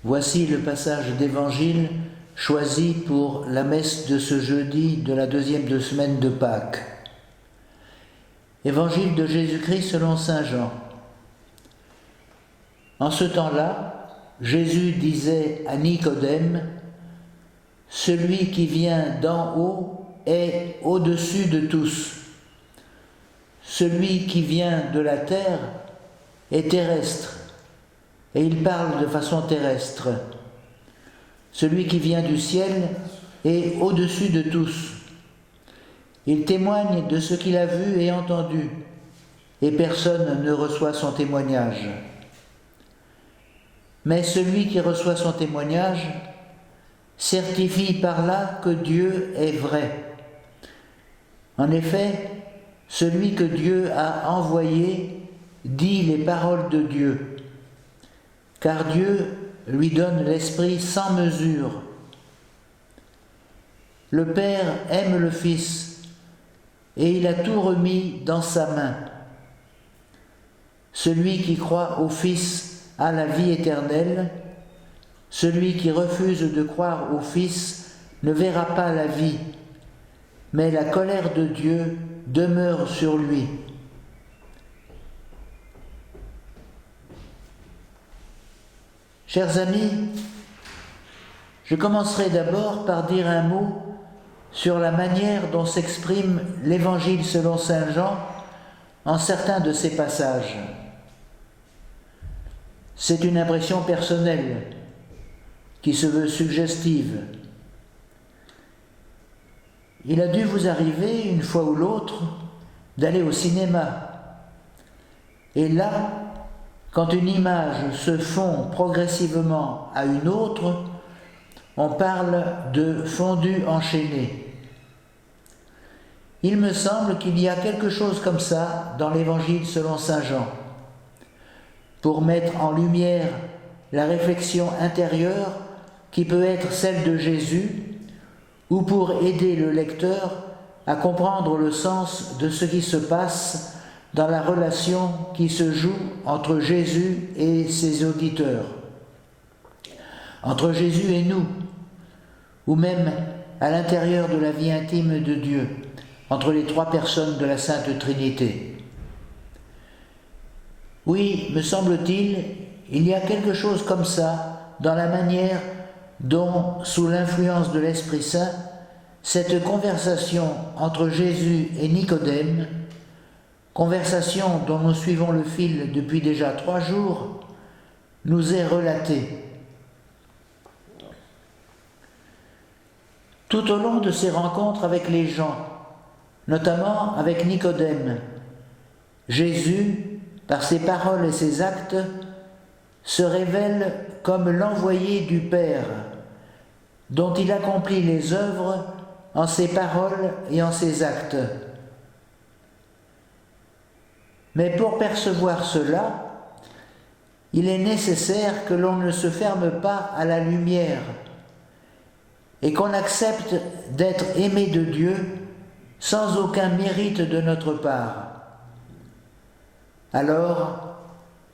Voici le passage d'évangile choisi pour la messe de ce jeudi de la deuxième semaine de Pâques. Évangile de Jésus-Christ selon saint Jean. En ce temps-là, Jésus disait à Nicodème, « Celui qui vient d'en haut est au-dessus de tous. Celui qui vient de la terre est terrestre. » Et il parle de façon terrestre. Celui qui vient du ciel est au-dessus de tous. Il témoigne de ce qu'il a vu et entendu, et personne ne reçoit son témoignage. Mais celui qui reçoit son témoignage certifie par là que Dieu est vrai. En effet, celui que Dieu a envoyé dit les paroles de Dieu, car Dieu lui donne l'Esprit sans mesure. Le Père aime le Fils, et il a tout remis dans sa main. Celui qui croit au Fils a la vie éternelle. Celui qui refuse de croire au Fils ne verra pas la vie, mais la colère de Dieu demeure sur lui. Chers amis, je commencerai d'abord par dire un mot sur la manière dont s'exprime l'Évangile selon saint Jean en certains de ses passages. C'est une impression personnelle qui se veut suggestive. Il a dû vous arriver, une fois ou l'autre, d'aller au cinéma. Et là, quand une image se fond progressivement à une autre, on parle de fondu enchaîné. Il me semble qu'il y a quelque chose comme ça dans l'Évangile selon saint Jean, pour mettre en lumière la réflexion intérieure qui peut être celle de Jésus, ou pour aider le lecteur à comprendre le sens de ce qui se passe dans la relation qui se joue entre Jésus et ses auditeurs, entre Jésus et nous, ou même à l'intérieur de la vie intime de Dieu, entre les trois personnes de la Sainte Trinité. Oui, me semble-t-il, il y a quelque chose comme ça dans la manière dont, sous l'influence de l'Esprit Saint, cette conversation entre Jésus et Nicodème, conversation dont nous suivons le fil depuis déjà 3 jours, nous est relatée. Tout au long de ces rencontres avec les gens, notamment avec Nicodème, Jésus, par ses paroles et ses actes, se révèle comme l'envoyé du Père, dont il accomplit les œuvres en ses paroles et en ses actes. Mais pour percevoir cela, il est nécessaire que l'on ne se ferme pas à la lumière et qu'on accepte d'être aimé de Dieu sans aucun mérite de notre part. Alors,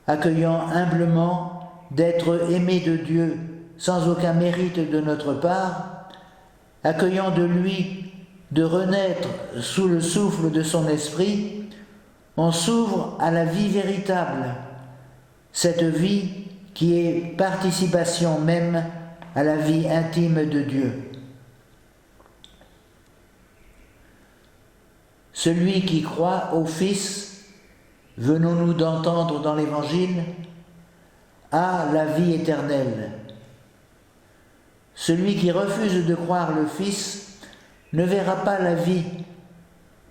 accueillant humblement d'être aimé de Dieu sans aucun mérite de notre part, accueillant de lui de renaître sous le souffle de son esprit, on s'ouvre à la vie véritable, cette vie qui est participation même à la vie intime de Dieu. Celui qui croit au Fils, venons-nous d'entendre dans l'Évangile, a la vie éternelle. Celui qui refuse de croire le Fils ne verra pas la vie,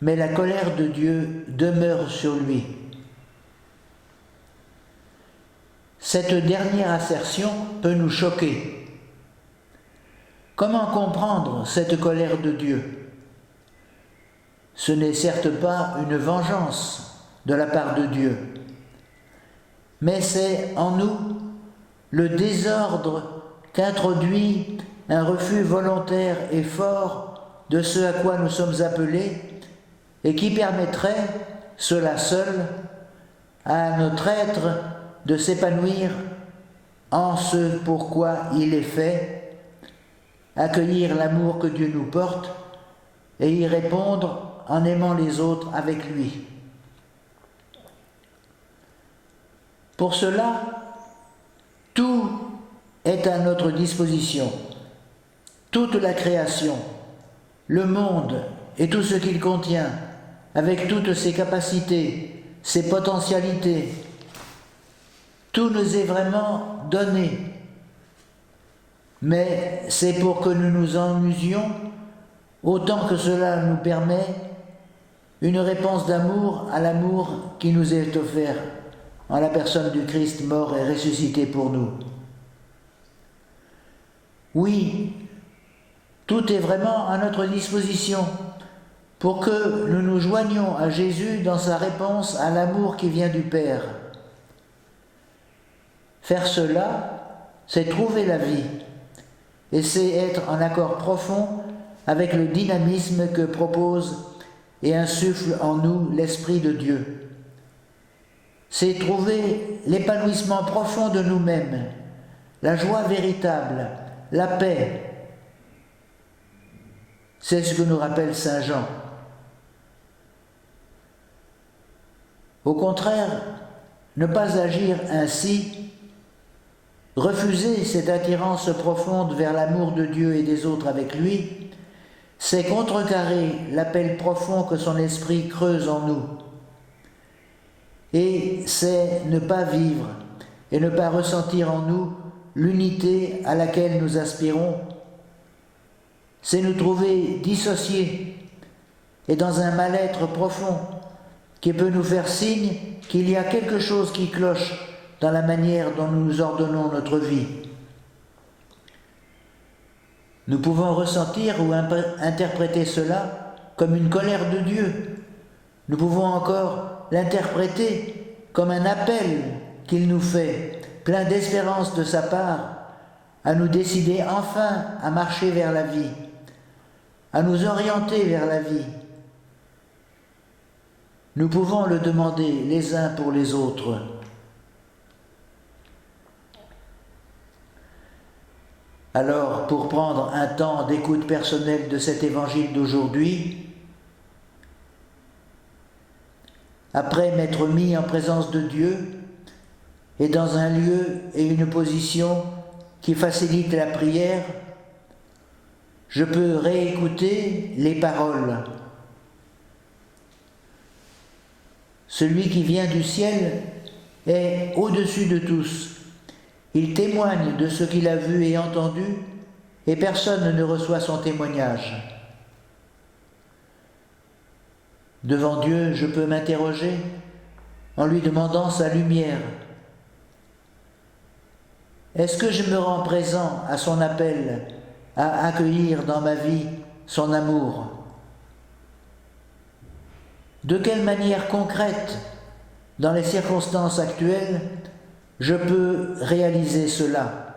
mais la colère de Dieu demeure sur lui. Cette dernière assertion peut nous choquer. Comment comprendre cette colère de Dieu ? Ce n'est certes pas une vengeance de la part de Dieu, mais c'est en nous le désordre qu'introduit un refus volontaire et fort de ce à quoi nous sommes appelés et qui permettrait, cela seul, à notre être de s'épanouir en ce pourquoi il est fait, accueillir l'amour que Dieu nous porte et y répondre en aimant les autres avec lui. Pour cela, tout est à notre disposition, toute la création, le monde et tout ce qu'il contient, avec toutes ses capacités, ses potentialités. Tout nous est vraiment donné, mais c'est pour que nous nous en usions, autant que cela nous permet, une réponse d'amour à l'amour qui nous est offert en la personne du Christ mort et ressuscité pour nous. Oui, tout est vraiment à notre disposition pour que nous nous joignions à Jésus dans sa réponse à l'amour qui vient du Père. Faire cela, c'est trouver la vie, et c'est être en accord profond avec le dynamisme que propose et insuffle en nous l'Esprit de Dieu. C'est trouver l'épanouissement profond de nous-mêmes, la joie véritable, la paix. C'est ce que nous rappelle Saint Jean. Au contraire, ne pas agir ainsi, refuser cette attirance profonde vers l'amour de Dieu et des autres avec lui, c'est contrecarrer l'appel profond que son esprit creuse en nous. Et c'est ne pas vivre et ne pas ressentir en nous l'unité à laquelle nous aspirons. C'est nous trouver dissociés et dans un mal-être profond qui peut nous faire signe qu'il y a quelque chose qui cloche dans la manière dont nous ordonnons notre vie. Nous pouvons ressentir ou interpréter cela comme une colère de Dieu. Nous pouvons encore l'interpréter comme un appel qu'il nous fait, plein d'espérance de sa part, à nous décider enfin à marcher vers la vie, à nous orienter vers la vie. Nous pouvons le demander les uns pour les autres. Alors, pour prendre un temps d'écoute personnelle de cet évangile d'aujourd'hui, après m'être mis en présence de Dieu et dans un lieu et une position qui facilite la prière, je peux réécouter les paroles. Celui qui vient du ciel est au-dessus de tous. Il témoigne de ce qu'il a vu et entendu, et personne ne reçoit son témoignage. Devant Dieu, je peux m'interroger en lui demandant sa lumière. Est-ce que je me rends présent à son appel à accueillir dans ma vie son amour? De quelle manière concrète, dans les circonstances actuelles, je peux réaliser cela?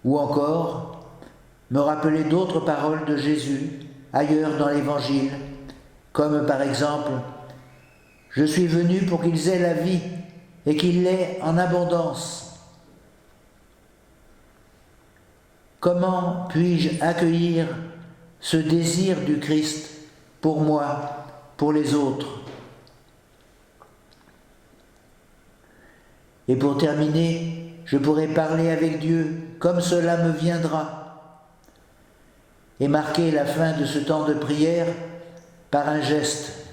Ou encore, me rappeler d'autres paroles de Jésus ailleurs dans l'Évangile, comme par exemple « Je suis venu pour qu'ils aient la vie et qu'ils l'aient en abondance ». Comment puis-je accueillir ce désir du Christ pour moi, pour les autres? Et pour terminer, je pourrai parler avec Dieu comme cela me viendra et marquer la fin de ce temps de prière par un geste